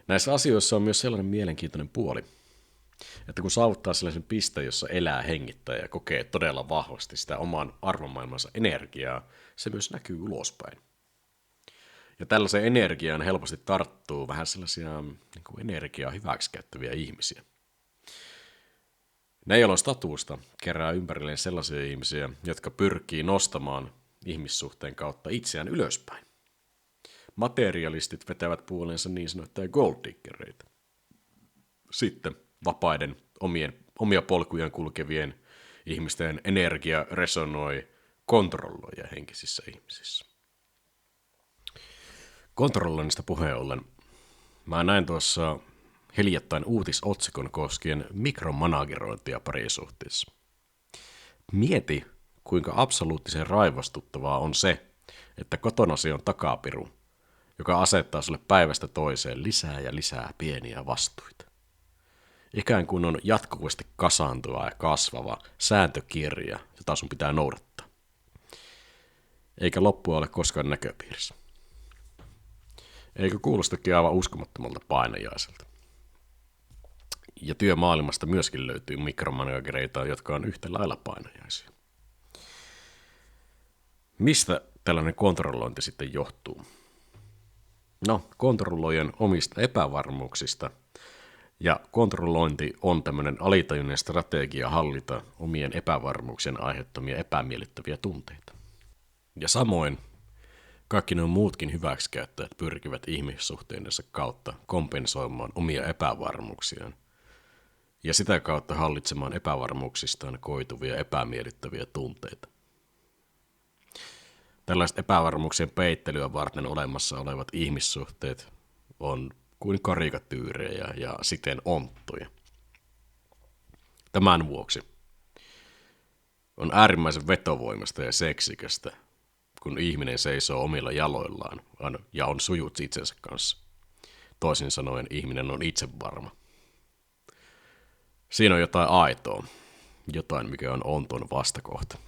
Näissä asioissa on myös sellainen mielenkiintoinen puoli, että kun saavuttaa sellaisen pisteen, jossa elää, hengittää ja kokee todella vahvasti sitä oman arvomaailmansa energiaa, se myös näkyy ulospäin. Ja tällaiseen energiaan helposti tarttuu vähän sellaisia energiaa hyväksikäyttäviä ihmisiä. Ne, joilla on statusta, kerää ympärilleen sellaisia ihmisiä, jotka pyrkii nostamaan ihmissuhteen kautta itseään ylöspäin. Materialistit vetävät puoleensa niin sanottuja golddiggereitä. Sitten vapaiden, omia polkujaan kulkevien ihmisten energia resonoi kontrolloija henkisissä ihmisissä. Kontrolloinnista puheen ollen, mä näin tuossa hiljattain uutisotsikon koskien mikromanagerointia parisuhteessa. Mieti, kuinka absoluuttisen raivostuttavaa on se, että kotonasi on takapiru, joka asettaa sulle päivästä toiseen lisää ja lisää pieniä vastuita. Ikään kuin on jatkuvasti kasaantuva ja kasvava sääntökirja, jota sun pitää noudattaa. Eikä loppua ole koskaan näköpiirissä. Eikö kuulostakin aivan uskomattomalta painajaiselta? Ja työmaailmasta myöskin löytyy mikromanagereita, jotka on yhtä lailla painajaisia. Mistä tällainen kontrollointi sitten johtuu? No, kontrolloijan omista epävarmuuksista. Ja kontrollointi on tämmöinen alitajunnan strategia hallita omien epävarmuuksien aiheuttamia epämiellyttäviä tunteita. Ja samoin kaikki nuo muutkin hyväksikäyttäjät pyrkivät ihmissuhteidensa kautta kompensoimaan omia epävarmuuksiaan ja sitä kautta hallitsemaan epävarmuuksistaan koituvia epämiellyttäviä tunteita. Tällaiset epävarmuuksien peittelyä varten olemassa olevat ihmissuhteet on kuin karikatyyrejä ja siten onttoja. Tämän vuoksi on äärimmäisen vetovoimasta ja seksikästä, kun ihminen seisoo omilla jaloillaan ja on sujut itsensä kanssa. Toisin sanoen ihminen on itsevarma. Siinä on jotain aitoa, jotain mikä on onton vastakohta.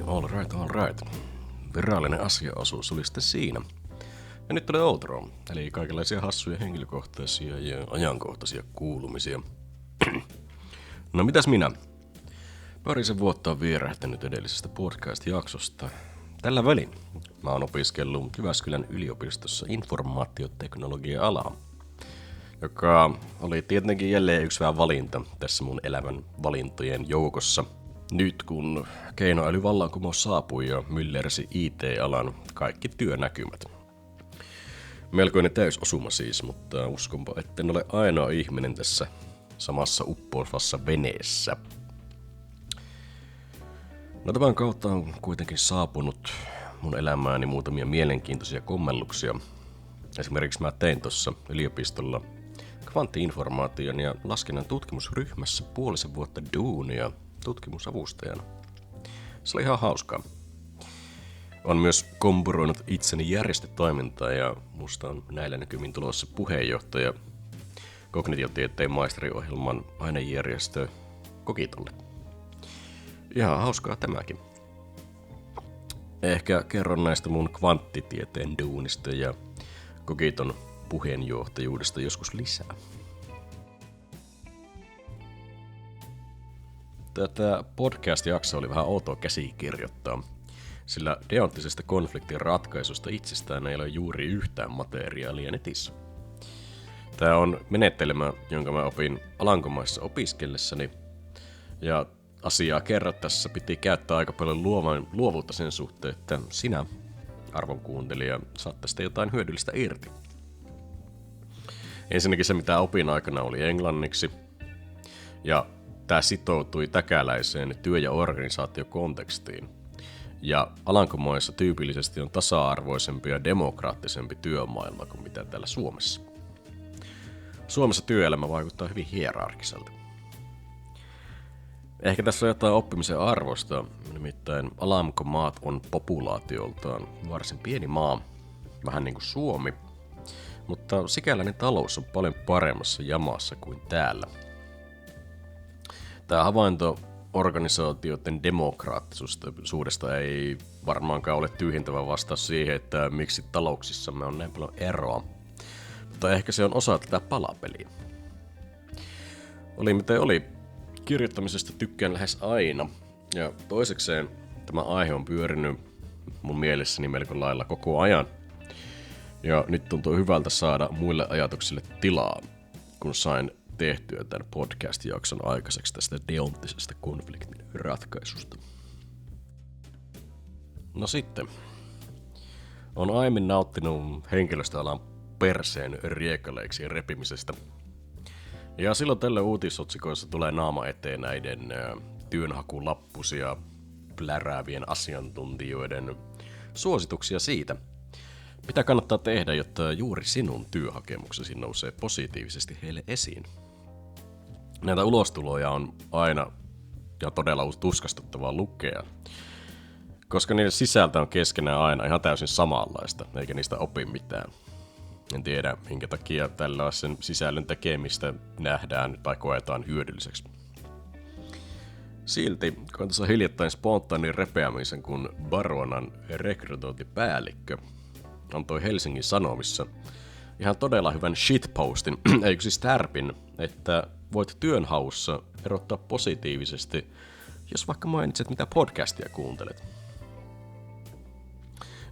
All right. Virallinen asiaosuus oli sitten siinä. Ja nyt tulee outro, eli kaikenlaisia hassuja henkilökohtaisia ja ajankohtaisia kuulumisia. No mitäs minä? Parisen vuotta on vierähtänyt edellisestä podcast-jaksosta. Tällä välin mä oon opiskellut Jyväskylän yliopistossa informaatioteknologia-alaa, joka oli tietenkin jälleen yksi vähän valinta tässä mun elämän valintojen joukossa. Nyt kun keinoälyvallankumous saapui ja myllersi IT-alan kaikki työnäkymät. Melkoinen täysosuma siis, mutta uskonpa, etten ole ainoa ihminen tässä samassa uppoavassa veneessä. No tämän kautta on kuitenkin saapunut mun elämääni muutamia mielenkiintoisia kommelluksia. Esimerkiksi mä tein tuossa yliopistolla kvanttiinformaation ja laskennan tutkimusryhmässä puolisen vuotta duunia tutkimusavustajana. Se oli ihan hauskaa. On myös kompuroinut itseni järjestötoimintaa ja musta on näillä näkymin tulossa puheenjohtaja kognitiotieteen maisteriohjelman ainejärjestö Cogitolle. Ihan hauskaa tämäkin. Ehkä kerron näistä mun kvanttitieteen duunista ja Cogiton puheenjohtajuudesta joskus lisää. Tätä podcast-jaksoa oli vähän outoa käsikirjoittaa, sillä deonttisesta konfliktin ratkaisusta itsestään ei ole juuri yhtään materiaalia netissä. Tämä on menetelmä, jonka mä opin Alankomaissa opiskellessani, ja asiaa kerrottaessa piti käyttää aika paljon luovuutta sen suhteen, että sinä, arvon kuuntelija, saat tästä jotain hyödyllistä irti. Ensinnäkin se, mitä opin aikana, oli englanniksi, ja tämä sitoutui täkäläiseen työ- ja organisaatiokontekstiin. Ja Alankomaissa tyypillisesti on tasa-arvoisempi ja demokraattisempi työmaailma kuin mitä täällä Suomessa. Suomessa työelämä vaikuttaa hyvin hierarkiselta. Ehkä tässä on jotain oppimisen arvosta, nimittäin Alankomaat on populaatioltaan varsin pieni maa, vähän niin kuin Suomi, mutta sikäläinen talous on paljon paremmassa jamassa kuin täällä. Tämä havainto organisaatioiden demokraattisuudesta ei varmaankaan ole tyhjentävä vastaus siihen, että miksi talouksissamme on näin paljon eroa, mutta ehkä se on osa tätä palapeliä. Oli miten oli, kirjoittamisesta tykkään lähes aina, ja toisekseen tämä aihe on pyörinyt mun mielessäni melko lailla koko ajan, ja nyt tuntuu hyvältä saada muille ajatuksille tilaa, kun sain tehtyä tämän podcast-jakson aikaiseksi tästä deonttisesta konfliktin ratkaisusta. No sitten, on aiemmin nauttinut henkilöstöalan perseen riekaleiksi repimisestä. Ja silloin tällä uutisotsikoissa tulee naama eteen näiden työnhakulappusia pläräävien asiantuntijoiden suosituksia siitä, mitä kannattaa tehdä, jotta juuri sinun työhakemuksesi nousee positiivisesti heille esiin. Näitä ulostuloja on aina ja todella tuskastuttavaa lukea, koska niiden sisältö on keskenään aina ihan täysin samanlaista, eikä niistä opi mitään. En tiedä, minkä takia tällaisen sisällön tekemistä nähdään tai koetaan hyödylliseksi. Silti, kun tässä hiljattain spontaanin repeämisen, kun Baronan rekrytointipäällikkö antoi Helsingin Sanomissa ihan todella hyvän shitpostin, eikö siis tärpin, että voit työnhaussa erottaa positiivisesti, jos vaikka mainitset, mitä podcastia kuuntelet.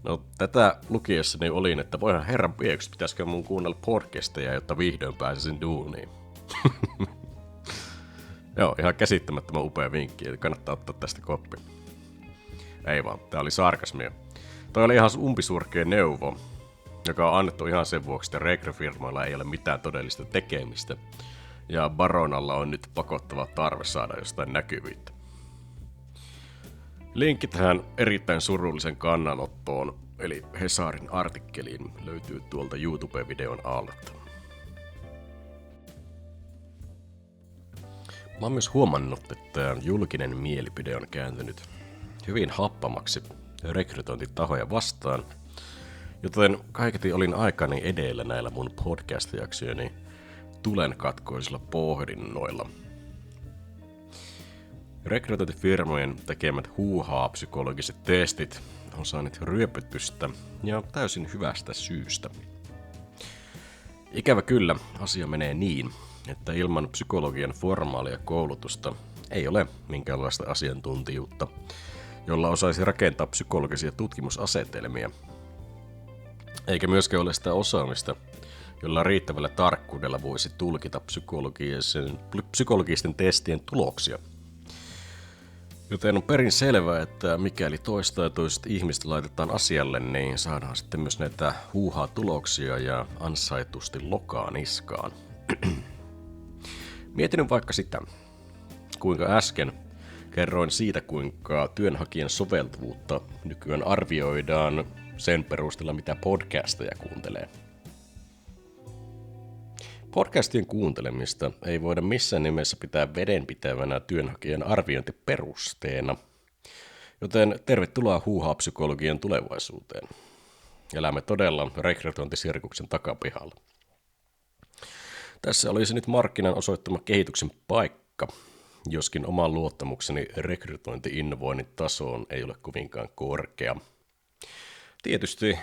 No, tätä lukiessani olin, että voihan herran pieksi, pitäisikö mun kuunnella podcasteja, jotta vihdoin pääsisin duuniin. Joo, ihan käsittämättömän upea vinkki, että kannattaa ottaa tästä koppi. Ei vaan, tää oli sarkasmia. Toi oli ihan umpisurkea neuvo, joka on annettu ihan sen vuoksi, että rekryfirmoilla ei ole mitään todellista tekemistä, ja Baronalla on nyt pakottava tarve saada jostain näkyvyyttä. Linkki tähän erittäin surullisen kannanottoon, eli Hesarin artikkeliin, löytyy tuolta YouTube-videon alta. Mä oon myös huomannut, että julkinen mielipide on kääntynyt hyvin happamaksi rekrytointitahoja vastaan, joten kaiketi olin aikani edellä näillä mun podcast-jaksojeni tulenkatkoisilla pohdinnoilla. Rekrytointifirmojen tekemät huuhaa-psykologiset testit on saanut ryöpytystä ja täysin hyvästä syystä. Ikävä kyllä asia menee niin, että ilman psykologian formaalia koulutusta ei ole minkäänlaista asiantuntijuutta, jolla osaisi rakentaa psykologisia tutkimusasetelmia. Eikä myöskään ole sitä osaamista, jolla riittävällä tarkkuudella voisi tulkita psykologisten testien tuloksia. Joten on perin selvää, että mikäli toista ja toiset ihmiset laitetaan asialle, niin saadaan sitten myös näitä huuhaa tuloksia ja ansaitusti lokaa niskaan. Mietin nyt vaikka sitä, kuinka äsken kerroin siitä, kuinka työnhakijan soveltuvuutta nykyään arvioidaan sen perusteella, mitä podcasteja kuuntelee. Podcastien kuuntelemista ei voida missään nimessä pitää vedenpitävänä työnhakijan arviointiperusteena, joten tervetuloa huuhaa-psykologian tulevaisuuteen. Elämme todella rekrytointisirkuksen takapihalla. Tässä olisi nyt markkinan osoittama kehityksen paikka, joskin oman luottamukseni rekrytointi-innovoinnin tasoon ei ole kovinkaan korkea. Tietysti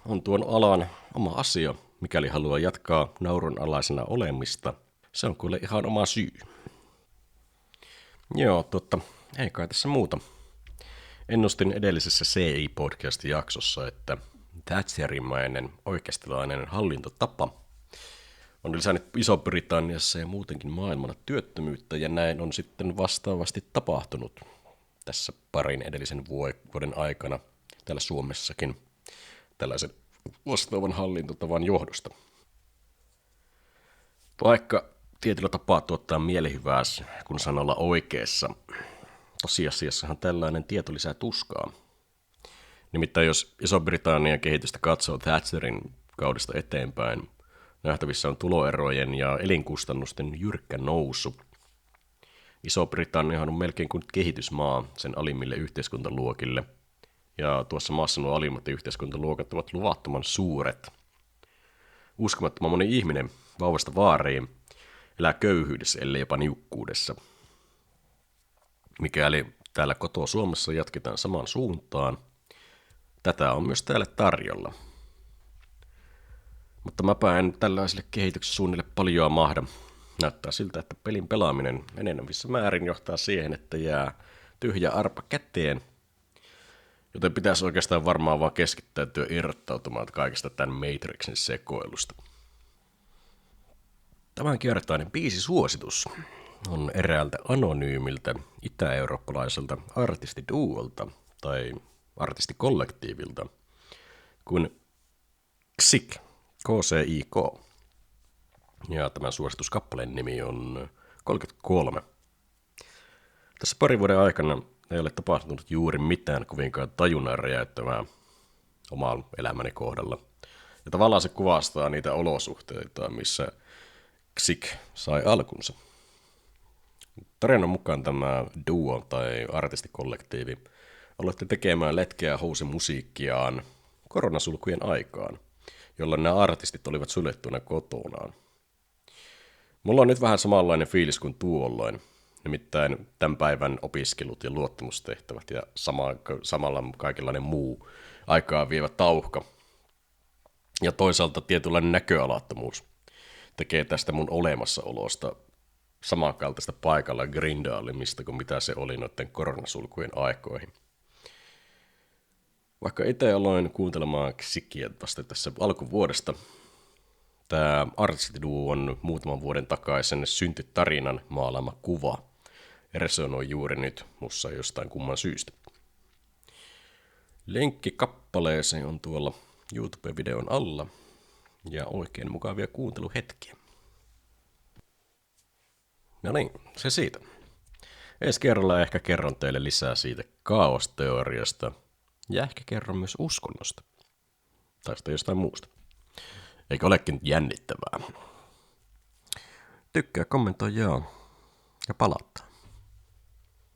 on tuon alan oma asia, mikäli haluaa jatkaa naurunalaisena olemista. Se on kuule ihan oma syy. Joo, totta. Ei kai tässä muuta. Ennustin edellisessä CI-podcast-jaksossa, että Thatcherimainen oikeistolainen hallintotapa on lisännyt Iso-Britanniassa ja muutenkin maailmalla työttömyyttä, ja näin on sitten vastaavasti tapahtunut tässä parin edellisen vuoden aikana täällä Suomessakin tällaisen vastaavan hallintotavan johdosta. Vaikka tietyllä tapaa tuottaa mielihyvää, kun sanalla oikeassa, tosiasiassahan tällainen tieto lisää tuskaa. Nimittäin jos Iso-Britannian kehitystä katsoo Thatcherin kaudesta eteenpäin, nähtävissä on tuloerojen ja elinkustannusten jyrkkä nousu. Iso-Britanniahan on melkein kuin kehitysmaa sen alimmille yhteiskuntaluokille, ja tuossa maassa nuo alimmat yhteiskuntaluokat ovat luvattoman suuret. Uskomattoman moni ihminen vauvasta vaariin elää köyhyydessä, ellei jopa niukkuudessa. Mikäli täällä kotoa Suomessa jatketaan samaan suuntaan, tätä on myös täällä tarjolla. Mutta mäpä en tällaiselle kehitykselle suunnille paljon mahda. Näyttää siltä, että pelin pelaaminen enenevissä määrin johtaa siihen, että jää tyhjä arpa käteen. Joten pitäisi oikeastaan varmaan vaan keskittäytyä irrottautumaan kaikesta tämän Matrixin sekoilusta. Tämänkertainen biisisuositus on eräältä anonyymiltä itä-eurooppalaiselta artistiduolta tai artistikollektiivilta kuin Xic, KCIK. Ja tämän suosituskappaleen nimi on 33. Tässä parin vuoden aikana ei ole tapahtunut juuri mitään kovinkaan tajunnan räjäyttävää oman elämäni kohdalla. Ja tavallaan se kuvastaa niitä olosuhteita, missä Xic sai alkunsa. Tarinan mukaan tämä duo tai artistikollektiivi aloitti tekemään letkeä housimusiikkiaan koronasulkujen aikaan, jolloin nämä artistit olivat suljettuna kotonaan. Mulla on nyt vähän samanlainen fiilis kuin tuolloin, nimittäin tämän päivän opiskelut ja luottamustehtävät ja samalla kaikenlainen muu aikaa vievä tauhka. Ja toisaalta tietynlainen näköalattomuus tekee tästä mun olemassaolosta samankaltaista paikalla grindailemista kuin mitä se oli noiden koronasulkujen aikoihin. Vaikka itse aloin kuuntelemaan Xiciä vasta tässä alkuvuodesta, tämä artistiduon muutaman vuoden takaisen syntytarinan maalaama kuva resonoi juuri nyt mussa jostain kumman syystä. Linkki kappaleeseen on tuolla YouTube-videon alla ja oikein mukavia kuunteluhetkiä. No niin, se siitä. Ensi kerralla ehkä kerron teille lisää siitä kaosteoriasta ja ehkä kerron myös uskonnosta. Tai sitten jostain muusta. Eikö olekin jännittävää? Tykkää, kommentoi, jaa ja palauttaa.